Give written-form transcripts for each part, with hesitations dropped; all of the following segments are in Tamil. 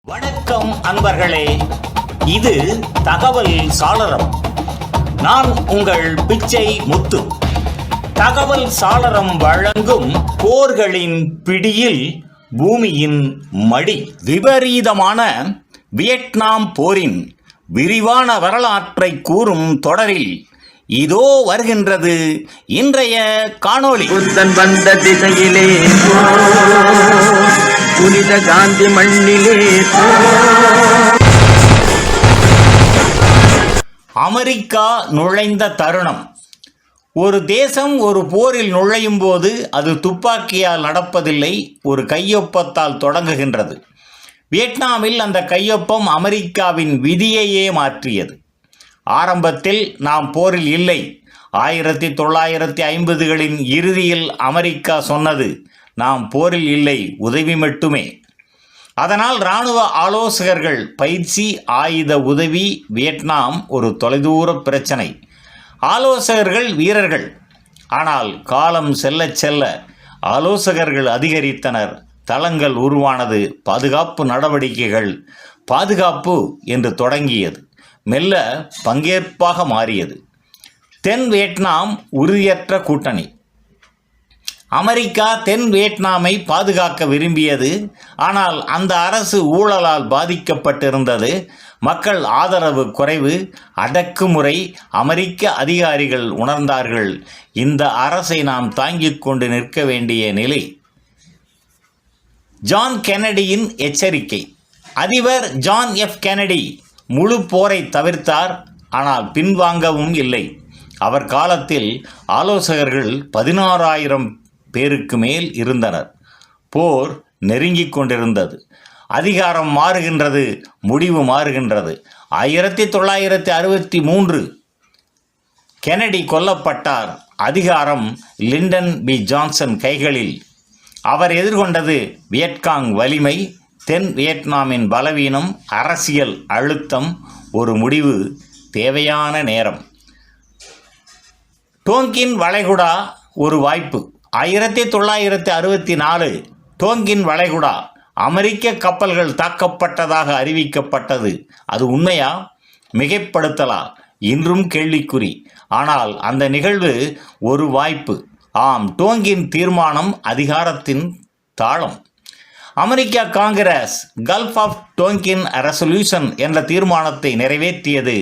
வணக்கம் அன்பர்களே, இது தகவல் சாளரம். நான் உங்கள் பிச்சை முத்து. தகவல் சாளரம் வழங்கும் போர்களின் பிடியில் பூமியின் மடி. விபரீதமான வியட்நாம் போரின் விரிவான வரலாற்றை கூறும் தொடரில் இதோ வருகின்றது இன்றைய காணொளி. புத்தன் வந்த திசையிலே புனித காந்தி மண்ணிலே. அமெரிக்கா நுழைந்த தருணம். ஒரு தேசம் ஒரு போரில் நுழையும் போது அது துப்பாக்கியால் நடப்பதில்லை, ஒரு கையொப்பத்தால் தொடங்குகின்றது. வியட்நாமில் அந்த கையொப்பம் அமெரிக்காவின் விதியையே மாற்றியது. ஆரம்பத்தில் நாம் போரில் இல்லை. 1950களின் இறுதியில் அமெரிக்கா சொன்னது, நாம் போரில் இல்லை, உதவி மட்டுமே. அதனால் இராணுவ ஆலோசகர்கள் பயிற்சி, ஆயுத உதவி. வியட்நாம் ஒரு தொலைதூர பிரச்சனை. ஆலோசகர்கள் வீரர்கள். ஆனால் காலம் செல்ல செல்ல ஆலோசகர்கள் அதிகரித்தனர். தளங்கள் உருவானது. பாதுகாப்பு நடவடிக்கைகள் பாதுகாப்பு என்று தொடங்கியது. மெல்ல பங்கேற்பாக மாறியது. தென் வியட்நாம் உறுதியற்ற கூட்டணி. அமெரிக்கா தென் வியட்நாமை பாதுகாக்க விரும்பியது. ஆனால் அந்த அரசு ஊழலால் பாதிக்கப்பட்டிருந்தது. மக்கள் ஆதரவு குறைவு, அடக்குமுறை. அமெரிக்க அதிகாரிகள் உணர்ந்தார்கள், இந்த அரசை நாம் தாங்கிக் கொண்டு நிற்க வேண்டிய நிலை. ஜான் கென்னடியின் எச்சரிக்கை. அதிபர் ஜான் எஃப் கென்னடி முழு போரை தவிர்த்தார், ஆனால் பின்வாங்கவும் இல்லை. அவர் காலத்தில் ஆலோசகர்கள் 16,000 பேருக்கு மேல் இருந்தனர். போர் நெருங்கிக் கொண்டிருந்தது. அதிகாரம் மாறுகின்றது, முடிவு மாறுகின்றது. 1963 கென்னடி கொல்லப்பட்டார். அதிகாரம் லிண்டன் பி ஜான்சன் கைகளில். அவர் எதிர்கொண்டது வியட்காங் வலிமை, தென் வியட்நாமின் பலவீனம், அரசியல் அழுத்தம், ஒரு முடிவு, தேவையான நேரம். டோங்கின் வளைகுடா ஒரு வாய்ப்பு. 1964 டோங்கின் வளைகுடா அமெரிக்க கப்பல்கள் தாக்கப்பட்டதாக அறிவிக்கப்பட்டது. அது உண்மையா? மிகைப்படுத்தலா? இன்றும் கேள்விக்குறி. ஆனால் அந்த நிகழ்வு ஒரு வாய்ப்பு. ஆம், டோங்கின் தீர்மானம் அதிகாரத்தின் தாளம். அமெரிக்க காங்கிரஸ் கல்ஃப் ஆஃப் டோங்கின் ரெசல்யூஷன் என்ற தீர்மானத்தை நிறைவேற்றியது.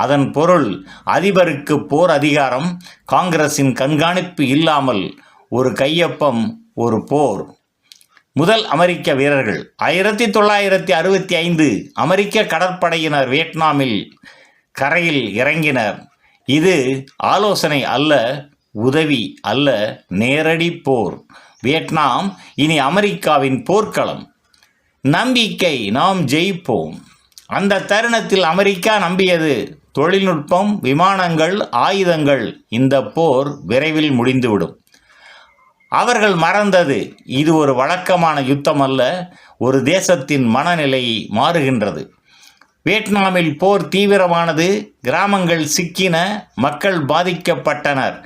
அதன் பொருள், அதிபருக்கு போர் அதிகாரம், காங்கிரஸின் கண்காணிப்பு இல்லாமல் ஒரு கையொப்பம், ஒரு போர். முதல் அமெரிக்க வீரர்கள் 1965 அமெரிக்க கடற்படையினர் வியட்நாமில் கரையில் இறங்கினர். இது ஆலோசனை அல்ல, உதவி அல்ல, நேரடி போர். வியட்நாம் இனி அமெரிக்காவின் போர்க்களம். நம்பிக்கை, நாம் ஜெயிப்போம். அந்த தருணத்தில் அமெரிக்கா நம்பியது தொழில்நுட்பம், விமானங்கள், ஆயுதங்கள். இந்த போர் விரைவில் முடிந்துவிடும். அவர்கள் மறந்தது, இது ஒரு வழக்கமான யுத்தம் அல்ல, ஒரு தேசத்தின் மனநிலை மாறுகின்றது. வியட்நாமில் போர் தீவிரமானது. கிராமங்கள் சிக்கின, மக்கள் பாதிக்கப்பட்டனர்.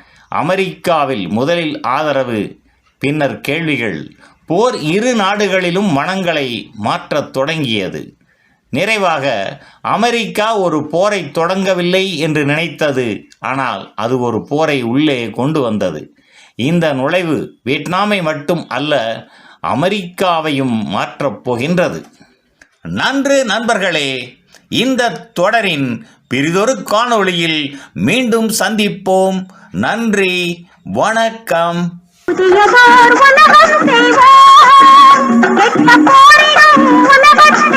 அமெரிக்காவில் முதலில் ஆதரவு, பின்னர் கேள்விகள். போர் இரு நாடுகளிலும் மனங்களை மாற்றத் தொடங்கியது. நிறைவாக, அமெரிக்கா ஒரு போரை தொடங்கவில்லை என்று நினைத்தது. ஆனால் அது ஒரு போரை உள்ளே கொண்டு வந்தது. இந்த நுழைவு வியட்நாமை மட்டும் அல்ல, அமெரிக்காவையும் மாற்றப் போகின்றது. நன்று நண்பர்களே, இந்த தொடரின் பிறிதொரு காணொளியில் மீண்டும் சந்திப்போம். நன்றி, வணக்கம். புதியதோர் உலகம் செய்வோம், கெட்ட போரிடும் உலகத்தை